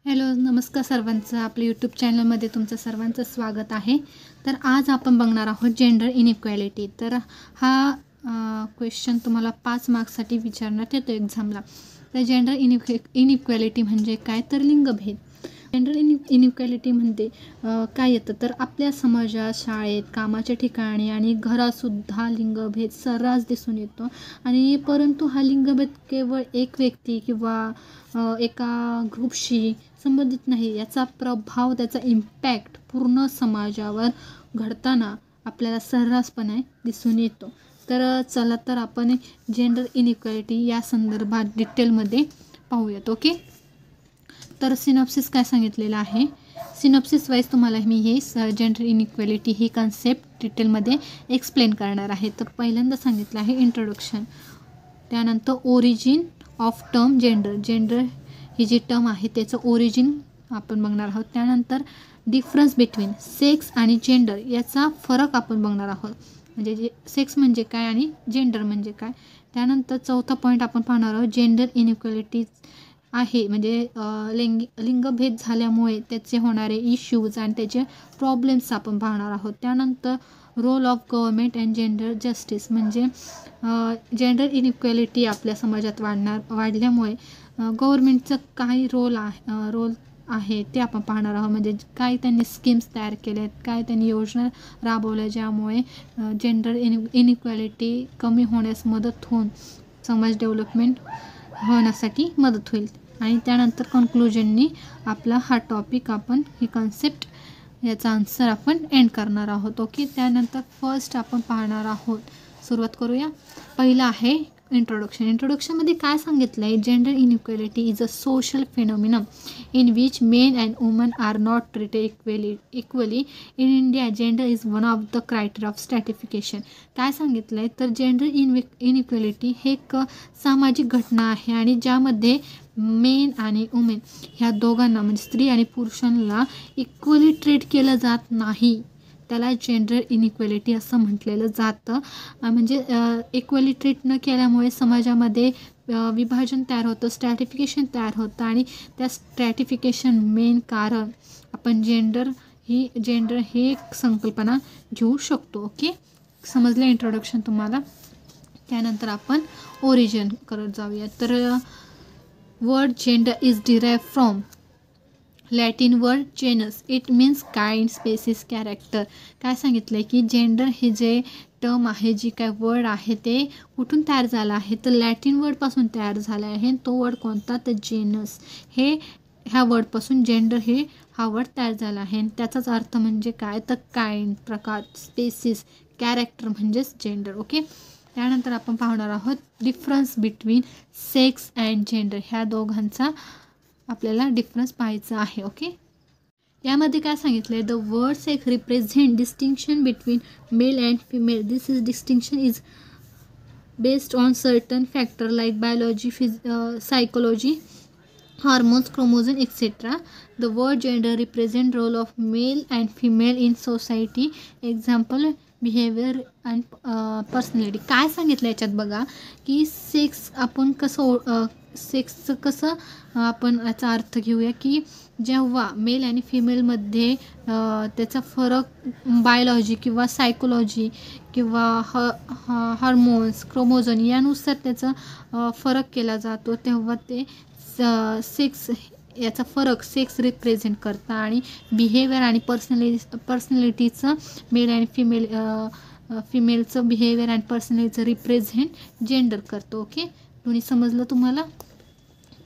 Hello, नमस्कार सर्वांचं. आपल्या यूट्यूब चॅनलमध्ये तुमचं सर्वांचं स्वागत आहे. तर आज आपण बघणार आहोत जेंडर इनइक्वॅलिटी. तर हा क्वेश्चन तुम्हाला 5 मार्क्ससाठी विचारण्यात येतो एक्झामला. तर जेंडर इनइक्वॅलिटी म्हणजे काय? तर लिंगभेद. जेंडर इनइक्वॅलिटीमध्ये काय येतं तर आपल्या समाजात, शाळेत, कामाच्या ठिकाणी आणि घरातसुद्धा लिंगभेद सर्रास दिसून येतो. आणि परंतु हा लिंगभेद केवळ एक व्यक्ती किंवा एका ग्रुपशी संबंधित नाही. याचा प्रभाव, त्याचा इम्पॅक्ट पूर्ण समाजावर घडताना आपल्याला सर्रासपणे दिसून येतो. तर चला तर आपण जेंडर इनइक्वॅलिटी या संदर्भात डिटेलमध्ये पाहूयात. ओके. तर सिनॉप्सिस काय सांगितलेलं आहे, सिनॉप्सिस वाईज तुम्हाला मी हे जेंडर इनइक्वॅलिटी ही कन्सेप्ट डिटेलमध्ये एक्सप्लेन करणार आहे. तर पहिल्यांदा सांगितलं आहे इंट्रोडक्शन, त्यानंतर ओरिजिन ऑफ टर्म जेंडर ही जी टर्म आहे त्याचं ओरिजिन आपण बघणार आहोत. त्यानंतर डिफरन्स बिटवीन सेक्स आणि जेंडर याचा फरक आपण बघणार आहोत, म्हणजे सेक्स म्हणजे काय आणि जेंडर म्हणजे काय. त्यानंतर चौथा पॉईंट आपण पाहणार आहोत जेंडर इनइक्वॅलिटी आहे म्हणजे लिंगभेद झाल्यामुळे त्याचे होणारे इश्यूज आणि त्याचे प्रॉब्लेम्स आपण पाहणार आहोत. त्यानंतर role of government and gender justice म्हणजे जेंडर इनइक्वॅलिटी आपल्या समाजात वाढल्यामुळे गव्हर्मेंटचं काही रोल आहे ते आपण पाहणार आहोत. म्हणजे काय त्यांनी स्कीम्स तयार केल्या आहेत, काय त्यांनी योजना राबवल्या ज्यामुळे जेंडर इनइक्वॅलिटी कमी होण्यास मदत होऊन समाज डेव्हलपमेंट होण्यासाठी मदत होईल. आणि त्यानंतर कन्क्लुजननी आपला हा टॉपिक आपण ही कन्सेप्ट याचा आन्सर आपण एंड करणार आहोत. ओके. त्यानंतर फर्स्ट आपण पाहणार आहोत, सुरुवात करूया. पहिलं आहे इंट्रोडक्शनमध्ये काय सांगितलं आहे, gender inequality is a social phenomenon in which men and women are not treated equally in India. Gender is one of the criteria of stratification. काय सांगितलं आहे तर जेंडर इनइक्वॅलिटी हे एक सामाजिक घटना आहे आणि ज्यामध्ये मेन आणि वुमेन ह्या दोघांना म्हणजे स्त्री आणि पुरुषांना इक्वली ट्रीट केलं जात नाही. त्याला जेंडर इनइक्वॅलिटी असं म्हटलेलं जातं. म्हणजे इक्वली ट्रीट न केल्यामुळे समाजामध्ये विभाजन तयार होतं, स्ट्रॅटिफिकेशन तयार होतं आणि त्या स्ट्रॅटिफिकेशन मेन कारण आपण जेंडर ही एक संकल्पना घेऊ शकतो. ओके. समजलं इंट्रोडक्शन तुम्हाला. त्यानंतर आपण ओरिजिन करत जाऊया. तर word gender is derived from Latin word genus. It means kind, species, character. काय सांगितलं आहे की जेंडर हे जे टर्म आहे, जी काय वर्ड आहे ते कुठून तयार झालं आहे तर लॅटिन वर्डपासून तयार झाला आहे. तो वर्ड कोणता तर जेनस. ह्या वर्डपासून जेंडर हा वर्ड तयार झाला आहे. त्याचाच अर्थ म्हणजे काय तर काइंड, प्रकार, स्पेसिस, कॅरेक्टर म्हणजेच जेंडर. ओके. त्यानंतर आपण पाहणार आहोत difference between sex and gender. ह्या दोघांचा आपल्याला डिफरन्स पाहायचा आहे. ओके. यामध्ये काय सांगितलं आहे, the word sex represent distinction between mail and female. This is distinction is based on certain factor like biology, psychology, hormones, chromosome, etc. The word gender represent role of male and female in society. Example, behavior and personality. काय सांगितलं याच्यात बघा की sex आपण सेक्सचं कसं आपण याचा अर्थ घेऊया की जेव्हा मेल आणि फिमेलमध्ये त्याचा फरक बायोलॉजी किंवा सायकोलॉजी किंवा हार्मोन्स, क्रोमोझोम यानुसार त्याचा फरक केला जातो, तेव्हा ते सेक्स याचा फरक सेक्स रिप्रेझेंट करतं. आणि बिहेवियर आणि पर्सनॅलिटीचं मेल आणि फिमेलचं बिहेवियर आणि पर्सनॅलिटीचं रिप्रेझेंट जेंडर करतो. ओके. दोन्ही समजलं तुम्हाला.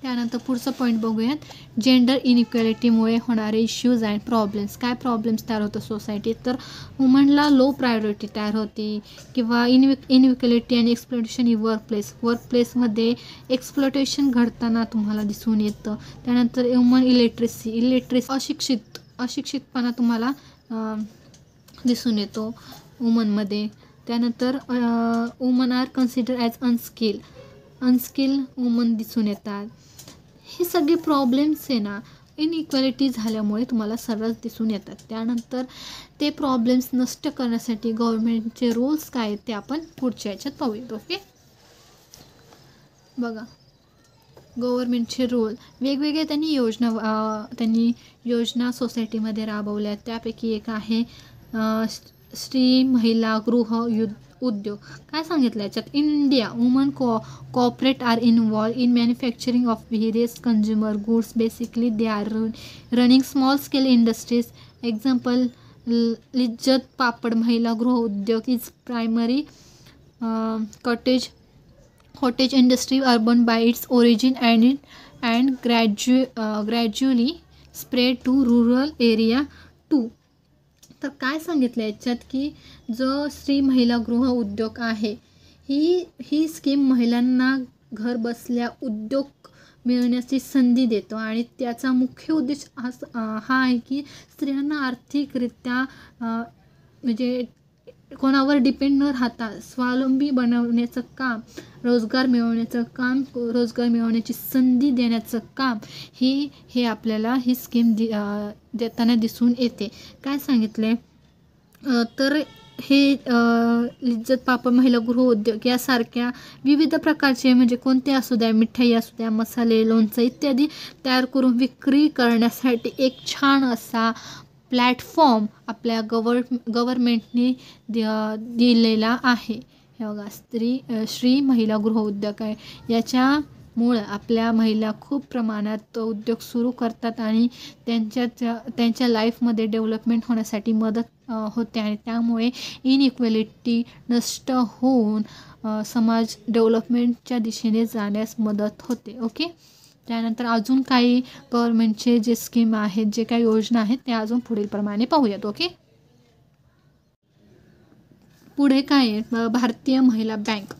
त्यानंतर पुढचं पॉईंट बघूयात, जेंडर इनइक्वॅलिटीमुळे होणारे इश्यूज अँड प्रॉब्लेम्स. काय प्रॉब्लेम्स तयार होतं सोसायटीत तर वुमनला लो प्रायोरिटी तयार होते किंवा इनइक्वॅलिटी आणि एक्सप्लॉयटेशन ही वर्कप्लेसमध्ये एक्सप्लॉयटेशन घडताना तुम्हाला दिसून येतं. त्यानंतर वुमन इलिटरेसी अशिक्षितपणा तुम्हाला दिसून येतो वुमनमध्ये. त्यानंतर woman are consider as unskill woman दिसून येतात. हे सगळे प्रॉब्लेम्स आहे ना इनइक्वॅलिटी झाल्यामुळे तुम्हाला सर्रास दिसून येतात. त्यानंतर ते प्रॉब्लेम्स नष्ट करण्यासाठी गव्हर्मेंटचे रूल्स काय आहेत ते आपण पुढच्या याच्यात पाहूयात. ओके. बघा, गव्हर्मेंटचे रोल वेगवेगळे त्यांनी योजना सोसायटीमध्ये राबवल्या. त्यापैकी एक आहे स्त्री महिला उद्योग. काय सांगितलं याच्यात? In India women corporate are involve in manufacturing of various consumer goods. Basically they are running small scale industries. Example Lijjat Papad Mahila Griha Udyog is primary cottage industry urban by its origin and gradually spread to rural area too. तर काय सांगितलं याच्यात की जो स्त्री महिला गृह उद्योग आहे ही स्कीम महिलांना घर बसल्या उद्योग मिळवण्याची संधी देतो आणि त्याचा मुख्य उद्देश हा आहे की स्त्रियांना आर्थिकरित्या म्हणजे कोणावर डिपेंड न राहता स्वावलंबी बनवण्याचं काम, रोजगार मिळवण्याची संधी देण्याचं काम हे आपल्याला ही स्कीम देताना दिसून येते. काय सांगितले तर हे लिज्जत पापड महिला गृह उद्योग यासारख्या विविध प्रकारचे म्हणजे कोणते असू द्या, मिठाई असू द्या, मसाले, लोणचं इत्यादी तयार करून विक्री करण्यासाठी एक छान असा प्लॅटफॉर्म आपल्या गव्हर्मेंटने दिलेला आहे. हे बघा श्री महिला गृह उद्योग आहे. याच्यामुळं आपल्या महिला खूप प्रमाणात उद्योग सुरू करतात आणि त्यांच्या लाईफमध्ये डेव्हलपमेंट होण्यासाठी मदत होते आणि त्यामुळे इनइक्वॅलिटी नष्ट होऊन समाज डेव्हलपमेंटच्या दिशेने जाण्यास मदत होते. ओके. त्यानंतर अजून काही गव्हर्मेंटचे जे स्कीम आहेत, जे काही योजना आहेत त्या अजून पुढील प्रमाणे पाहूयात. ओके. पुढे काय आहे, भारतीय महिला बँक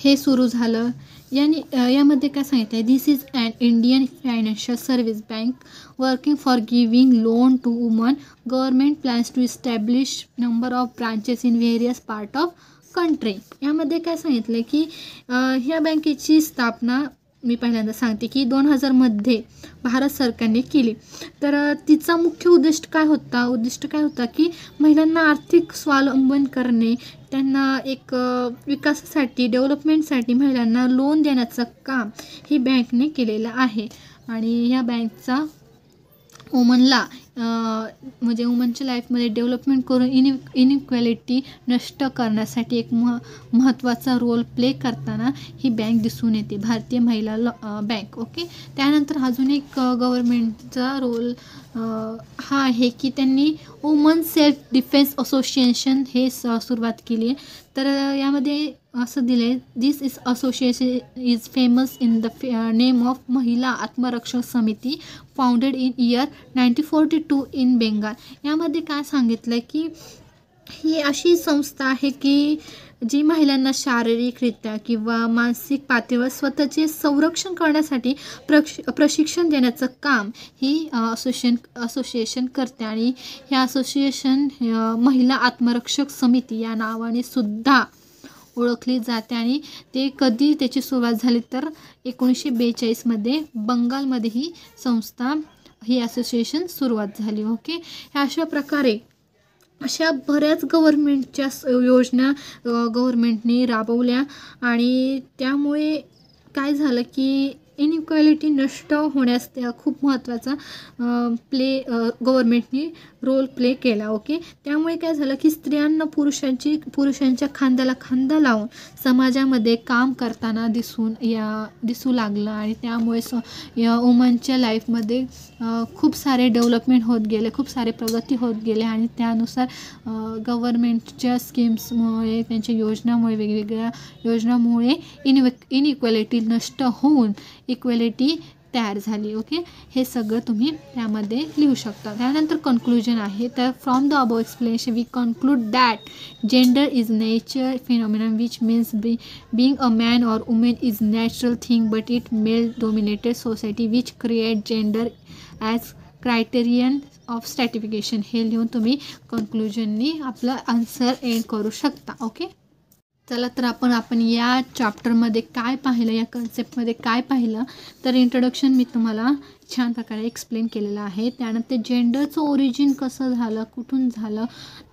हे सुरू झालं. यामध्ये काय सांगितलं आहे, this is an Indian financial service bank working for giving loan to woman. Government plans to establish number of branches in various part of country. यामध्ये काय सांगितलं की ह्या बँकेची स्थापना मी पहिल्यांदा सांगते की 2000 भारत सरकारने केली. तर तिचा मुख्य उद्दिष्ट काय होता की महिलांना आर्थिक स्वावलंबन करणे, त्यांना एक विकासासाठी डेव्हलपमेंटसाठी महिलांना लोन देण्याचं काम ही बँकने केलेलं आहे. आणि ह्या बँकचा वुमनला म्हणजे वुमनच्या लाईफमध्ये डेव्हलपमेंट करून इनइक्वॅलिटी नष्ट करण्यासाठी एक महत्त्वाचा रोल प्ले करताना ही बँक दिसून येते, भारतीय महिला बँक. ओके. त्यानंतर अजून एक गव्हर्मेंटचा रोल हा आहे की त्यांनी वुमन सेल्फ डिफेन्स असोसिएशन हे सुरुवात केली आहे. तर यामध्ये असं दिलं आहे, this is association is famous in the name of Mahila Atmarakshak Samiti founded in year 1942 in Bengal. यामध्ये काय सांगितलं की ही अशी संस्था आहे की जी महिलांना शारीरिकरित्या किंवा मानसिक पातळीवर स्वतःचे संरक्षण करण्यासाठी प्रशिक्षण देण्याचं काम ही असोसिएशन करते. आणि ह्या असोसिएशन महिला आत्मरक्षक समिती या नावाने सुद्धा ओळखली जाते. आणि ते कधी त्याची सुरुवात झाली तर 1942 बंगालमध्ये ही संस्था ही असोसिएशन सुरुवात झाली. ओके. ह्या अशा प्रकारे अशा बऱ्याच गव्हर्मेंटच्या योजना गव्हर्मेंटने राबवल्या आणि त्यामुळे काय झालं की इनइक्वॅलिटी नष्ट होण्यास त्या खूप महत्त्वाचा गव्हर्मेंटने रोल प्ले केला. ओके. त्यामुळे काय झालं की स्त्रियांना पुरुषांच्या खांद्याला खांदा लावून समाजामध्ये काम करताना दिसू लागलं आणि त्यामुळे वुमनच्या लाईफमध्ये खूप सारे डेव्हलपमेंट होत गेले, खूप सारे प्रगती होत गेले आणि त्यानुसार गव्हर्मेंटच्या स्कीम्समुळे, त्यांच्या योजनामुळे, वेगवेगळ्या योजनामुळे इनइक्वॅलिटी नष्ट होऊन इक्वॅलिटी तयार झाली. ओके. हे सगळं तुम्ही त्यामध्ये लिहू शकता. त्यानंतर कन्क्लुजन आहे. तर from the above explanation we conclude that gender is nature phenomenon which means being a man or woman is natural thing but it male dominated society which create gender as criterion of stratification. हे लिहून तुम्ही कन्क्लुजननी आपला answer end करू शकता. Okay. चला तर आपण या चॅप्टरमध्ये काय पाहिलं, या कन्सेप्टमध्ये काय पाहिलं तर इंट्रोडक्शन मी तुम्हाला छान प्रकारे एक्सप्लेन केलेलं आहे. त्यानंतर जेंडरचं ओरिजिन कसं झालं, कुठून झालं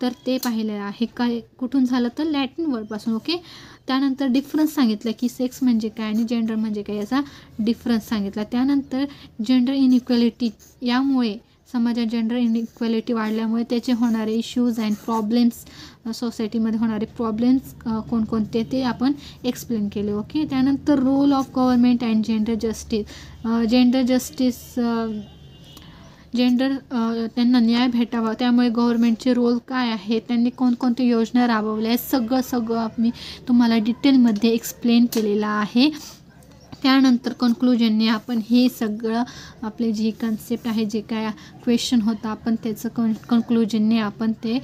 तर ते पाहिलेलं आहे. काय कुठून झालं तर लॅटिन वर्डपासून. ओके. त्यानंतर डिफरन्स सांगितलं की सेक्स म्हणजे काय आणि जेंडर म्हणजे काय याचा डिफरन्स सांगितला. त्यानंतर जेंडर इनइक्वॅलिटी, यामुळे समाजात जेंडर इनइक्वॅलिटी वाढल्यामुळे त्याचे होणारे इश्यूज अँड प्रॉब्लेम्स, सोसायटीमध्ये होणारे प्रॉब्लेम्स कोणकोणते ते आपण एक्सप्लेन केले. ओके. त्यानंतर role of government and gender justice. Gender त्यांना न्याय भेटावा त्यामुळे गव्हर्नमेंटचे रोल काय आहे, त्यांनी कोणकोणत्या योजना राबवल्या आहेत, सगळं मी तुम्हाला डिटेलमध्ये एक्सप्लेन केलेलं आहे. त्यानंतर कन्क्लुजनने आपण हे सगळं आपले जी कन्सेप्ट आहे, जे काय क्वेश्चन होता, आपण त्याचं कन्क्लुजनने आपण ते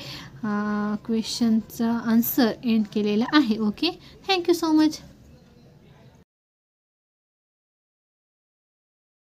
क्वेश्चनचं आन्सर एंड केलेलं आहे. ओके. Thank you so much.